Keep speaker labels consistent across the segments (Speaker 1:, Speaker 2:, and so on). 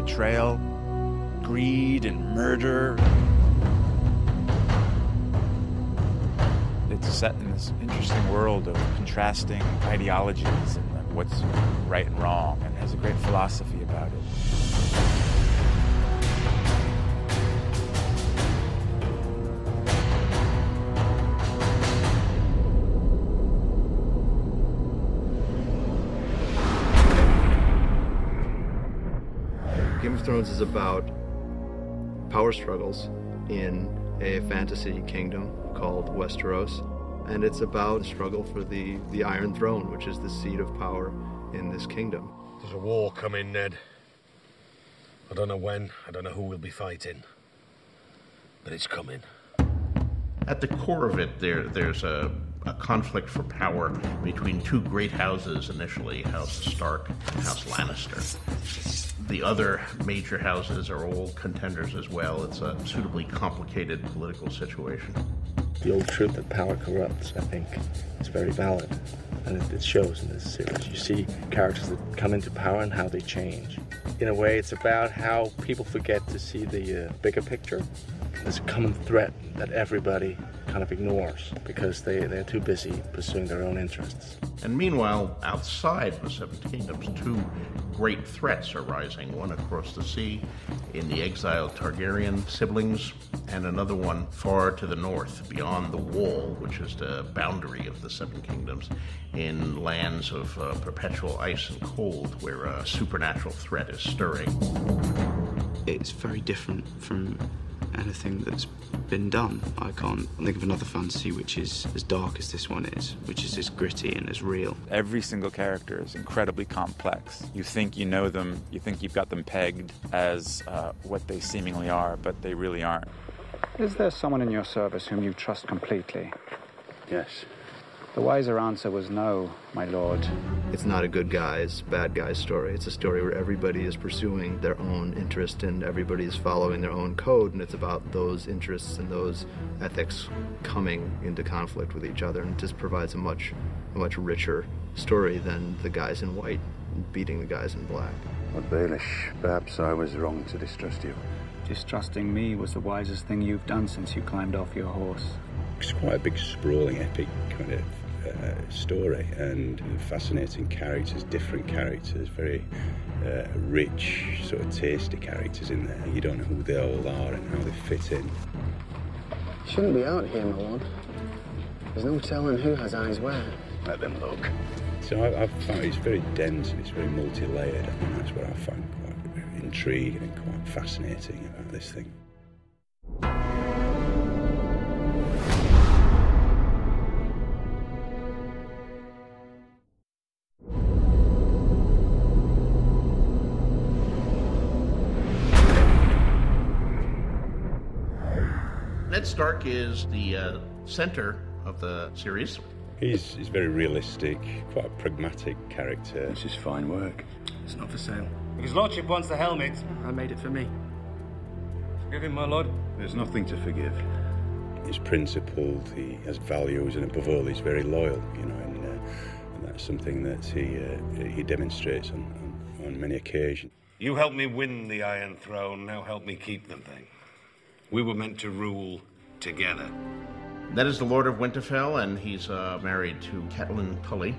Speaker 1: betrayal, greed and murder. It's set in this interesting world of contrasting ideologies and what's right and wrong, and has a great philosophy about it.
Speaker 2: Game of Thrones is about power struggles in a fantasy kingdom called Westeros, and it's about a struggle for the Iron Throne, which is the seat of power in this kingdom.
Speaker 3: There's a war coming, Ned. I don't know when, I don't know who we'll be fighting, but it's coming.
Speaker 4: At the core of it, there's a conflict for power between two great houses initially, House Stark and House Lannister. The other major houses are all contenders as well. It's a suitably complicated political situation.
Speaker 5: The old truth that power corrupts, I think, is very valid, and it shows in this series. You see characters that come into power and how they change. In a way, it's about how people forget to see the bigger picture. There's a common threat that everybody kind of ignores because they're too busy pursuing their own interests.
Speaker 4: And meanwhile, outside the Seven Kingdoms, two great threats are rising, one across the sea in the exiled Targaryen siblings, and another one far to the north, beyond the Wall, which is the boundary of the Seven Kingdoms, in lands of perpetual ice and cold, where a supernatural threat is stirring.
Speaker 6: It's very different from anything that's been done. I can't think of another fantasy which is as dark as this one is, which is as gritty and as real.
Speaker 1: Every single character is incredibly complex. You think you know them, you think you've got them pegged as what they seemingly are, but they really aren't.
Speaker 7: Is there someone in your service whom you trust completely?
Speaker 5: Yes.
Speaker 7: The wiser answer was no, my lord.
Speaker 2: It's not a good guys, bad guys story. It's a story where everybody is pursuing their own interest and everybody is following their own code, and it's about those interests and those ethics coming into conflict with each other, and it just provides a much richer story than the guys in white beating the guys in black.
Speaker 8: Lord Baelish, perhaps I was wrong to distrust you.
Speaker 7: Distrusting me was the wisest thing you've done since you climbed off your horse.
Speaker 9: It's quite a big, sprawling, epic kind of story, and fascinating characters, different characters, very rich, sort of tasty characters in there. You don't know who they all are and how they fit in.
Speaker 10: Shouldn't be out here, my lord. There's no telling who has eyes where.
Speaker 8: Let them look.
Speaker 9: So I've found it's very dense and it's very multi-layered. I think that's what I found quite intriguing and quite fascinating about this thing.
Speaker 4: Ned Stark is the center of the series.
Speaker 9: He's very realistic, quite a pragmatic character.
Speaker 8: This is fine work.
Speaker 10: It's not for sale.
Speaker 11: His lordship wants the helmet.
Speaker 10: I made it for me.
Speaker 11: Forgive him, my lord.
Speaker 8: There's nothing to forgive.
Speaker 9: He's principled, he has values, and above all, he's very loyal, you know, and that's something that he demonstrates on many occasions.
Speaker 3: You helped me win the Iron Throne, now help me keep the thing. We were meant to rule together.
Speaker 4: Ned is the Lord of Winterfell, and he's married to Catelyn Tully.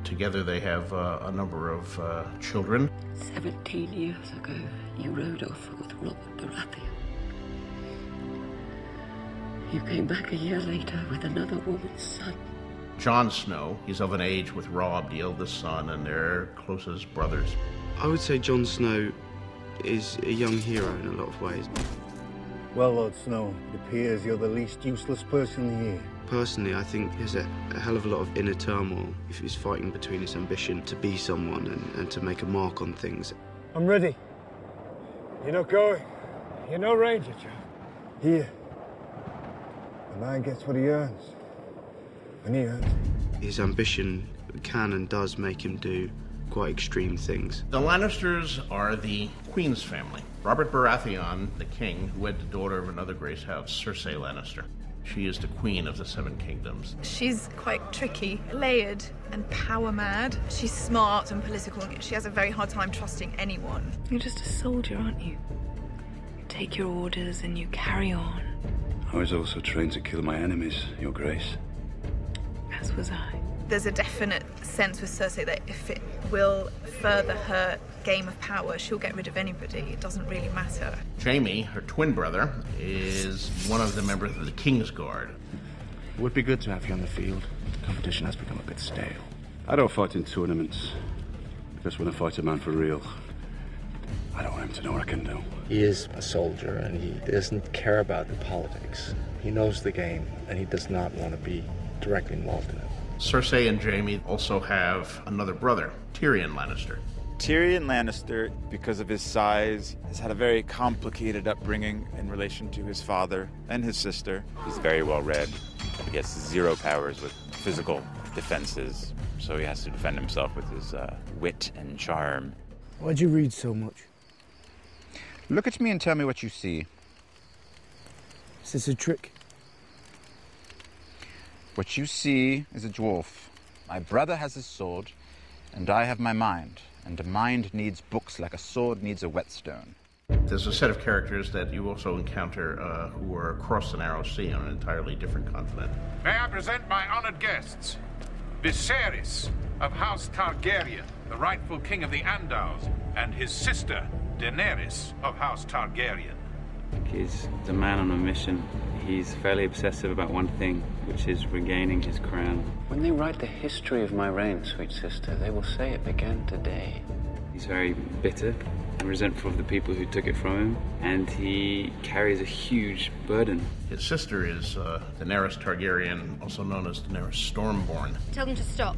Speaker 4: Together they have a number of children.
Speaker 12: 17 years ago, you rode off with Robert Baratheon. You came back a year later with another woman's son.
Speaker 4: Jon Snow, he's of an age with Robb, the eldest son, and they're closest brothers.
Speaker 6: I would say Jon Snow is a young hero in a lot of ways.
Speaker 13: Well, Lord Snow, it appears you're the least useless person here.
Speaker 6: Personally, I think there's a hell of a lot of inner turmoil if he's fighting between his ambition to be someone and to make a mark on things.
Speaker 13: I'm ready. You're not going. You're no ranger, chap. Here. A man gets what he earns. And he earns it.
Speaker 6: His ambition can and does make him do quite extreme things.
Speaker 4: The Lannisters are the Queen's family. Robert Baratheon, the king, who wed the daughter of another great house, Cersei Lannister. She is the queen of the Seven Kingdoms.
Speaker 14: She's quite tricky, layered and power mad. She's smart and political. She has a very hard time trusting anyone.
Speaker 12: You're just a soldier, aren't you? You take your orders and you carry on.
Speaker 9: I was also trained to kill my enemies, Your Grace.
Speaker 12: As was I.
Speaker 14: There's a definite sense with Cersei that if it will further her game of power, she'll get rid of anybody. It doesn't really matter.
Speaker 4: Jaime, her twin brother, is one of the members of the King's Guard.
Speaker 6: It would be good to have you on the field. The competition has become a bit stale.
Speaker 9: I don't fight in tournaments, because when I fight a man for real, I don't want him to know what I can do.
Speaker 5: He is a soldier and he doesn't care about the politics. He knows the game and he does not want to be directly involved in it.
Speaker 4: Cersei and Jaime also have another brother, Tyrion Lannister.
Speaker 1: Tyrion Lannister, because of his size, has had a very complicated upbringing in relation to his father and his sister. He's very well read. He has 0 powers with physical defenses, so he has to defend himself with his wit and charm.
Speaker 10: Why'd you read so much?
Speaker 15: Look at me and tell me what you see.
Speaker 10: Is this a trick?
Speaker 15: What you see is a dwarf. My brother has his sword, and I have my mind. And a mind needs books like a sword needs a whetstone.
Speaker 4: There's a set of characters that you also encounter who are across the Narrow Sea on an entirely different continent.
Speaker 16: May I present my honored guests, Viserys of House Targaryen, the rightful king of the Andals, and his sister, Daenerys of House Targaryen.
Speaker 7: He's a man on a mission. He's fairly obsessive about one thing, which is regaining his crown.
Speaker 10: When they write the history of my reign, sweet sister, they will say it began today.
Speaker 7: He's very bitter and resentful of the people who took it from him, and he carries a huge burden.
Speaker 4: His sister is Daenerys Targaryen, also known as Daenerys Stormborn.
Speaker 17: Tell them to stop.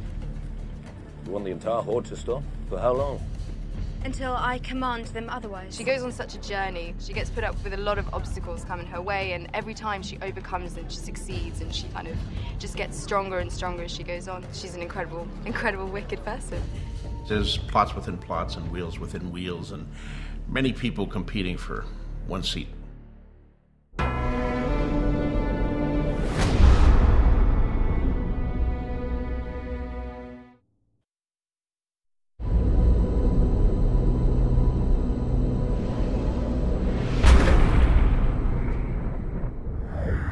Speaker 18: You want the entire horde to stop? For how long?
Speaker 17: Until I command them otherwise.
Speaker 19: She goes on such a journey. She gets put up with a lot of obstacles coming her way, and every time she overcomes them, she succeeds, and she kind of just gets stronger and stronger as she goes on. She's an incredible, incredible, wicked person.
Speaker 4: There's plots within plots and wheels within wheels, and many people competing for one seat.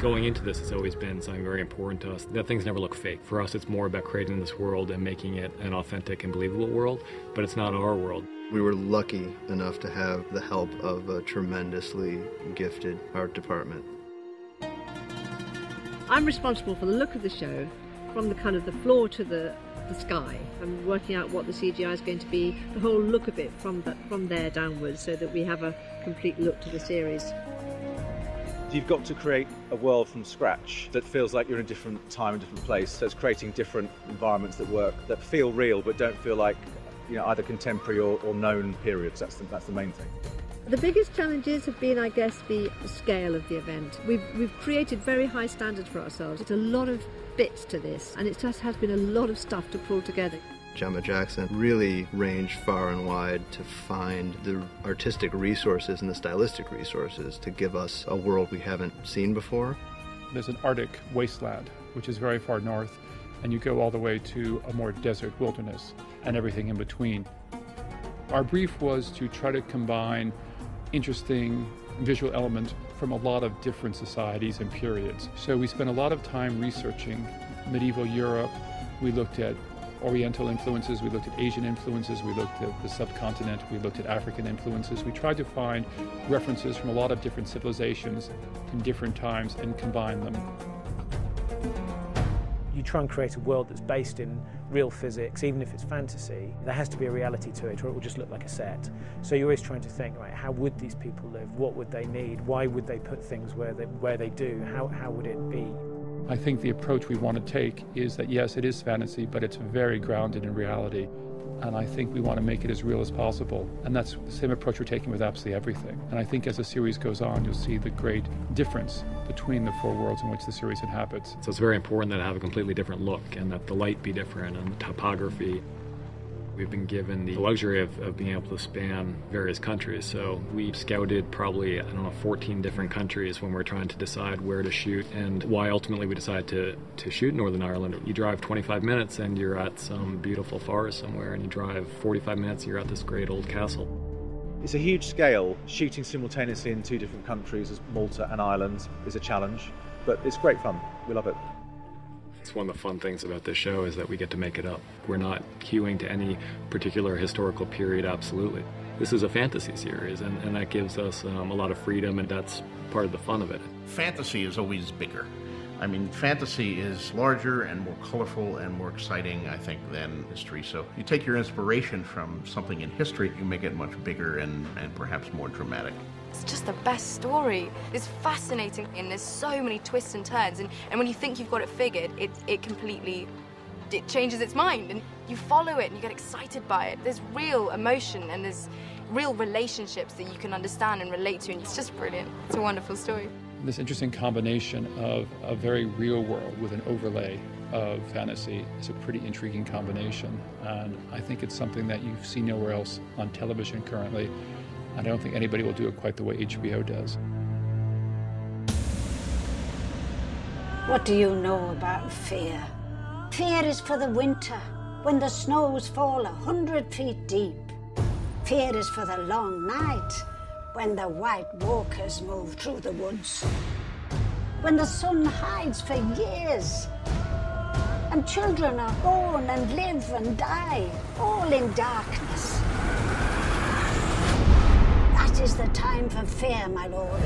Speaker 20: Going into this has always been something very important to us, that things never look fake. For us, it's more about creating this world and making it an authentic and believable world, but it's not our world.
Speaker 2: We were lucky enough to have the help of a tremendously gifted art department.
Speaker 21: I'm responsible for the look of the show, from the kind of the floor to the sky. I'm working out what the CGI is going to be, the whole look of it from there downwards, so that we have a complete look to the series.
Speaker 22: You've got to create a world from scratch that feels like you're in a different time, a different place. So it's creating different environments that work, that feel real, but don't feel like, you know, either contemporary or known periods. That's the main thing.
Speaker 21: The biggest challenges have been, I guess, the scale of the event. We've created very high standards for ourselves. It's a lot of bits to this, and it just has been a lot of stuff to pull together.
Speaker 2: Gemma Jackson really ranged far and wide to find the artistic resources and the stylistic resources to give us a world we haven't seen before.
Speaker 23: There's an Arctic wasteland, which is very far north, and you go all the way to a more desert wilderness and everything in between. Our brief was to try to combine interesting visual elements from a lot of different societies and periods. So we spent a lot of time researching medieval Europe. We looked at Oriental influences, we looked at Asian influences, we looked at the subcontinent, we looked at African influences. We tried to find references from a lot of different civilizations in different times and combine them.
Speaker 24: You try and create a world that's based in real physics, even if it's fantasy. There has to be a reality to it, or it will just look like a set. So you're always trying to think, right, how would these people live? What would they need? Why would they put things where they do? How would it be?
Speaker 23: I think the approach we want to take is that, yes, it is fantasy, but it's very grounded in reality. And I think we want to make it as real as possible. And that's the same approach we're taking with absolutely everything. And I think as the series goes on, you'll see the great difference between the four worlds in which the series inhabits.
Speaker 20: So it's very important that it have a completely different look, and that the light be different, and the topography. We've been given the luxury of being able to span various countries. So we scouted probably, 14 different countries when we're trying to decide where to shoot and why ultimately we decided to shoot Northern Ireland. You drive 25 minutes and you're at some beautiful forest somewhere, and you drive 45 minutes and you're at this great old castle.
Speaker 22: It's a huge scale. Shooting simultaneously in 2 different countries as Malta and Ireland is a challenge, but it's great fun. We love it.
Speaker 20: It's one of the fun things about this show is that we get to make it up. We're not hewing to any particular historical period, absolutely. This is a fantasy series, and that gives us a lot of freedom, and that's part of the fun of it.
Speaker 4: Fantasy is always bigger. I mean, fantasy is larger and more colorful and more exciting, I think, than history. So you take your inspiration from something in history, you make it much bigger and perhaps more dramatic.
Speaker 19: It's just the best story. It's fascinating, and there's so many twists and turns, and when you think you've got it figured, it completely changes its mind, and you follow it and you get excited by it. There's real emotion and there's real relationships that you can understand and relate to, and it's just brilliant. It's a wonderful story.
Speaker 23: This interesting combination of a very real world with an overlay of fantasy is a pretty intriguing combination, and I think it's something that you see nowhere else on television currently. I don't think anybody will do it quite the way HBO does.
Speaker 3: What do you know about fear? Fear is for the winter, when the snows fall 100 feet deep. Fear is for the long night, when the white walkers move through the woods. When the sun hides for years, and children are born and live and die, all in darkness. That is the time for fear, my lord.